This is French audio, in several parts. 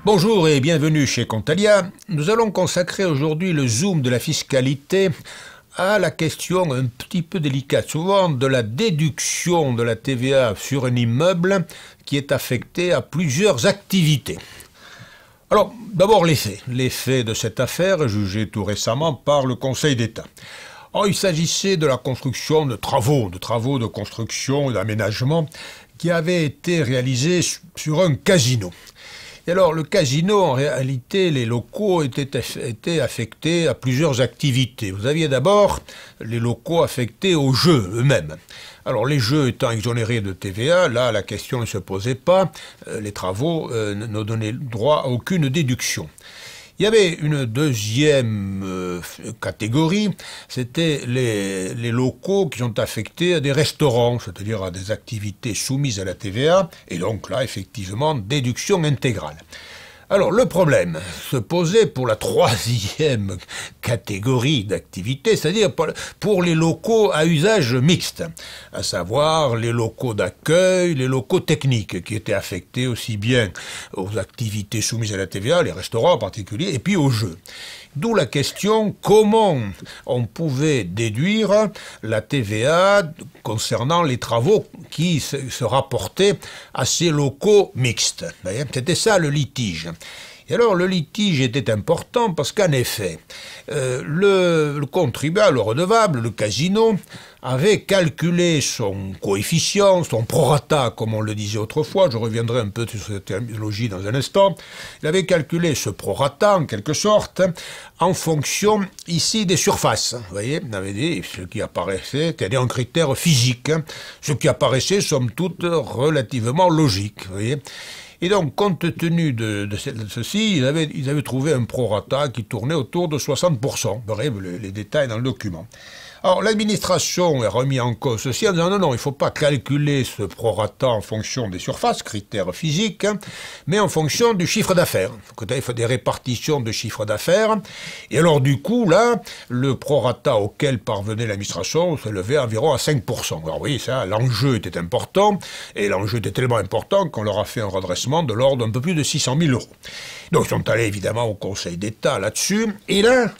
Bonjour et bienvenue chez Contalia. Nous allons consacrer aujourd'hui le zoom de la fiscalité à la question un petit peu délicate, souvent de la déduction de la TVA sur un immeuble qui est affecté à plusieurs activités. Alors, d'abord l'effet. L'effet de cette affaire jugé tout récemment par le Conseil d'État. Il s'agissait de la construction de travaux de construction et d'aménagement qui avaient été réalisés sur un casino. Et alors, le casino, en réalité, les locaux étaient affectés à plusieurs activités. Vous aviez d'abord les locaux affectés aux jeux eux-mêmes. Alors, les jeux étant exonérés de TVA, là, la question ne se posait pas. Les travaux ne donnaient droit à aucune déduction. Il y avait une deuxième catégorie, c'était les locaux qui sont affectés à des restaurants, c'est-à-dire à des activités soumises à la TVA, et donc là, effectivement, déduction intégrale. Alors, le problème se posait pour la troisième catégorie d'activités, c'est-à-dire pour les locaux à usage mixte, à savoir les locaux d'accueil, les locaux techniques, qui étaient affectés aussi bien aux activités soumises à la TVA, les restaurants en particulier, et puis aux jeux. D'où la question, comment on pouvait déduire la TVA concernant les travaux qui se rapportaient à ces locaux mixtes. C'était ça le litige. Et alors le litige était important parce qu'en effet, le contribuable, le redevable, le casino, avait calculé son coefficient, son prorata, comme on le disait autrefois, je reviendrai un peu sur cette terminologie dans un instant, il avait calculé ce prorata, en quelque sorte, en fonction, ici, des surfaces. Vous voyez, on avait dit ce qui apparaissait, c'est-à-dire un critère physique, ce qui apparaissait, somme toute, relativement logique. Vous voyez. Et donc, compte tenu de ceci, ils avaient trouvé un prorata qui tournait autour de 60%. Bref, les détails dans le document. Alors, l'administration a remis en cause ceci en disant non, il ne faut pas calculer ce prorata en fonction des surfaces, critères physiques, mais en fonction du chiffre d'affaires. Il faut des répartitions de chiffre d'affaires. Et alors, du coup, là, le prorata auquel parvenait l'administration s'élevait environ à 5%. Alors, oui, ça, l'enjeu était important, et l'enjeu était tellement important qu'on leur a fait un redressement de l'ordre d'un peu plus de 600 000 euros. Donc, ils sont allés évidemment au Conseil d'État là-dessus, et là,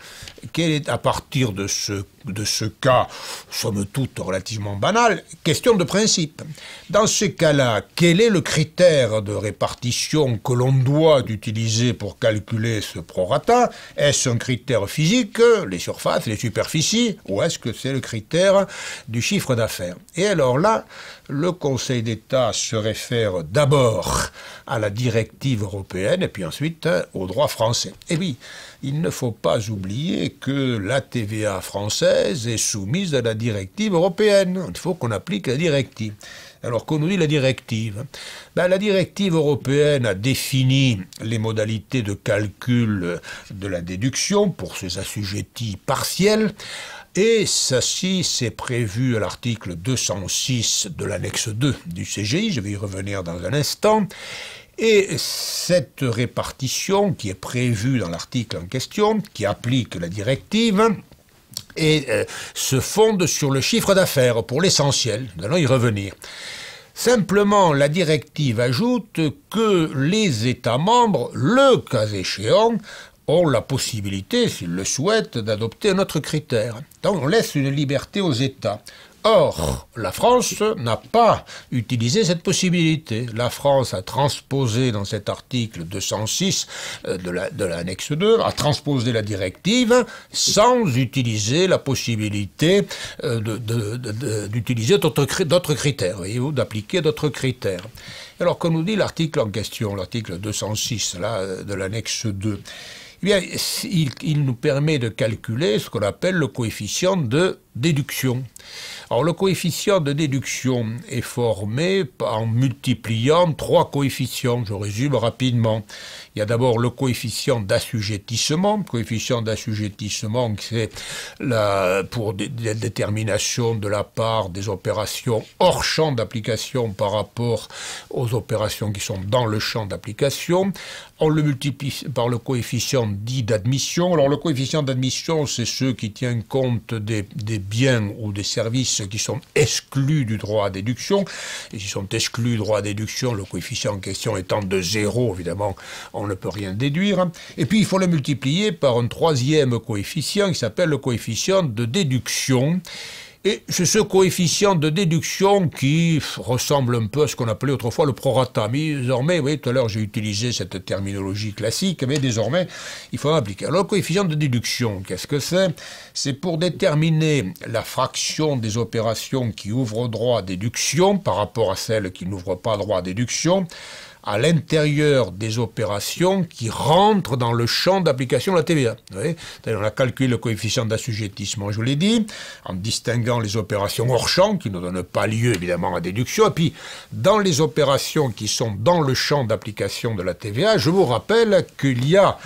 à partir de ce cas, somme toute relativement banal, question de principe. Dans ce cas-là, quel est le critère de répartition que l'on doit utiliser pour calculer ce prorata? Est-ce un critère physique, les surfaces, les superficies, ou est-ce que c'est le critère du chiffre d'affaires? Et alors là, le Conseil d'État se réfère d'abord à la directive européenne et puis ensuite au droit français. Et oui, il ne faut pas oublier que la TVA française est soumise à la directive européenne. Il faut qu'on applique la directive. Alors qu'on nous dit la directive, la directive européenne a défini les modalités de calcul de la déduction pour ces assujettis partiels. Et ceci, c'est prévu à l'article 206 de l'annexe 2 du CGI, je vais y revenir dans un instant. Et cette répartition qui est prévue dans l'article en question, qui applique la directive, se fonde sur le chiffre d'affaires pour l'essentiel. Nous allons y revenir. Simplement, la directive ajoute que les États membres, le cas échéant, ont la possibilité, s'ils le souhaitent, d'adopter un autre critère. Donc on laisse une liberté aux États. Or, la France n'a pas utilisé cette possibilité. La France a transposé dans cet article 206 de l'annexe 2, a transposé la directive sans utiliser la possibilité d'utiliser d'autres critères, voyez-vous, d'appliquer d'autres critères. Alors, comme nous dit l'article en question, l'article 206 là, de l'annexe 2, eh bien, il nous permet de calculer ce qu'on appelle le coefficient de déduction. Alors, le coefficient de déduction est formé en multipliant trois coefficients. Je résume rapidement. Il y a d'abord le coefficient d'assujettissement. Le coefficient d'assujettissement, c'est pour des déterminations de la part des opérations hors champ d'application par rapport aux opérations qui sont dans le champ d'application. On le multiplie par le coefficient dit d'admission. Alors, le coefficient d'admission, c'est ceux qui tiennent compte des biens ou des services indices qui sont exclus du droit à déduction. Et s'ils sont exclus du droit à déduction, le coefficient en question étant de 0, évidemment, on ne peut rien déduire. Et puis, il faut le multiplier par un troisième coefficient qui s'appelle le coefficient de déduction. Et c'est ce coefficient de déduction qui ressemble un peu à ce qu'on appelait autrefois le prorata. Mais désormais, vous voyez, tout à l'heure j'ai utilisé cette terminologie classique, mais désormais, il faut appliquer. Alors, le coefficient de déduction, qu'est-ce que c'est? C'est pour déterminer la fraction des opérations qui ouvrent droit à déduction par rapport à celles qui n'ouvrent pas droit à déduction, à l'intérieur des opérations qui rentrent dans le champ d'application de la TVA. On a calculé le coefficient d'assujettissement, je vous l'ai dit, en distinguant les opérations hors champ, qui ne donnent pas lieu évidemment à déduction, et puis dans les opérations qui sont dans le champ d'application de la TVA, je vous rappelle qu'il y a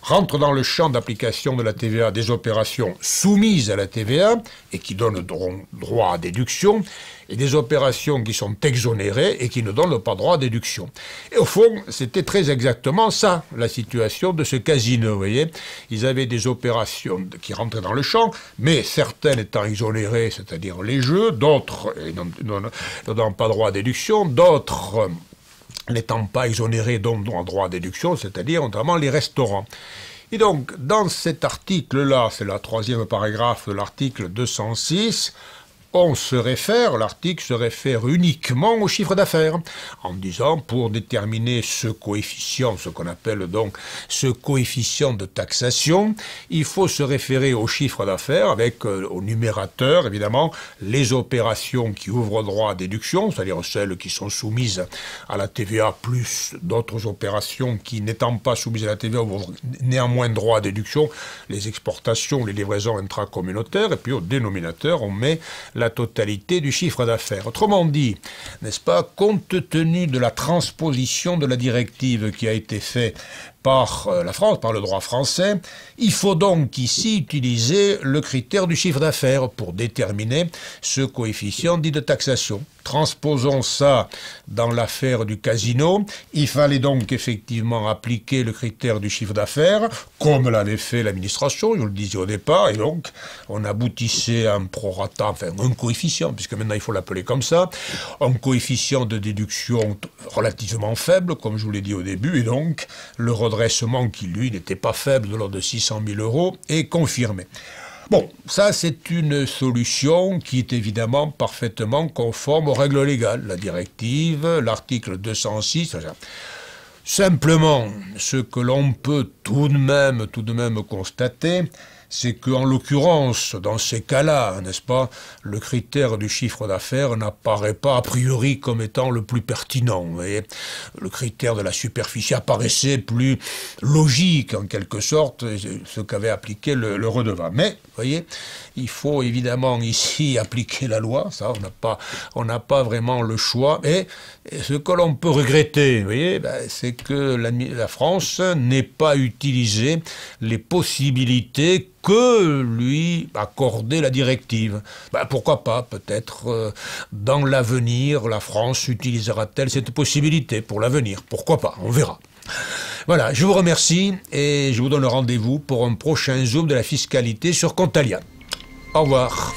rentre dans le champ d'application de la TVA des opérations soumises à la TVA et qui donnent droit à déduction, et des opérations qui sont exonérées et qui ne donnent pas droit à déduction. Et au fond, c'était très exactement ça, la situation de ce casino, vous voyez. Ils avaient des opérations qui rentraient dans le champ, mais certaines étant exonérées, c'est-à-dire les jeux, d'autres ne donnant pas droit à déduction, d'autres n'étant pas exonérés donc en droit à déduction, c'est-à-dire notamment les restaurants. Et donc, dans cet article-là, c'est le troisième paragraphe de l'article 206, l'article se réfère uniquement au chiffre d'affaires, en disant pour déterminer ce coefficient, ce qu'on appelle donc ce coefficient de taxation, il faut se référer au chiffre d'affaires avec au numérateur, évidemment, les opérations qui ouvrent droit à déduction, c'est-à-dire celles qui sont soumises à la TVA, plus d'autres opérations qui, n'étant pas soumises à la TVA, ouvrent néanmoins droit à déduction, les exportations, les livraisons intracommunautaires, et puis au dénominateur, on met la totalité du chiffre d'affaires. Autrement dit, n'est-ce pas, compte tenu de la transposition de la directive qui a été faite par la France, par le droit français, il faut donc ici utiliser le critère du chiffre d'affaires pour déterminer ce coefficient dit de taxation. Transposons ça dans l'affaire du casino. Il fallait donc effectivement appliquer le critère du chiffre d'affaires, comme l'avait fait l'administration, je vous le disais au départ, et donc on aboutissait à un prorata, enfin un coefficient, puisque maintenant il faut l'appeler comme ça, un coefficient de déduction relativement faible, comme je vous l'ai dit au début, et donc le redressement qui, lui, n'était pas faible, de l'ordre de 600 000 € est confirmé. Bon, ça c'est une solution qui est évidemment parfaitement conforme aux règles légales, la directive, l'article 206, simplement ce que l'on peut tout de même constater, c'est qu'en l'occurrence, dans ces cas-là, n'est-ce pas, le critère du chiffre d'affaires n'apparaît pas a priori comme étant le plus pertinent. Vous voyez, le critère de la superficie apparaissait plus logique, en quelque sorte, ce qu'avait appliqué le redevable. Mais, vous voyez, il faut évidemment ici appliquer la loi, ça, on n'a pas vraiment le choix. Et ce que l'on peut regretter, vous voyez, ben, c'est que la France n'ait pas utilisé les possibilités que lui accordait la directive. Ben, pourquoi pas, peut-être dans l'avenir, la France utilisera-t-elle cette possibilité pour l'avenir. Pourquoi pas, on verra. Voilà, je vous remercie et je vous donne rendez-vous pour un prochain Zoom de la fiscalité sur Contalia. Au revoir.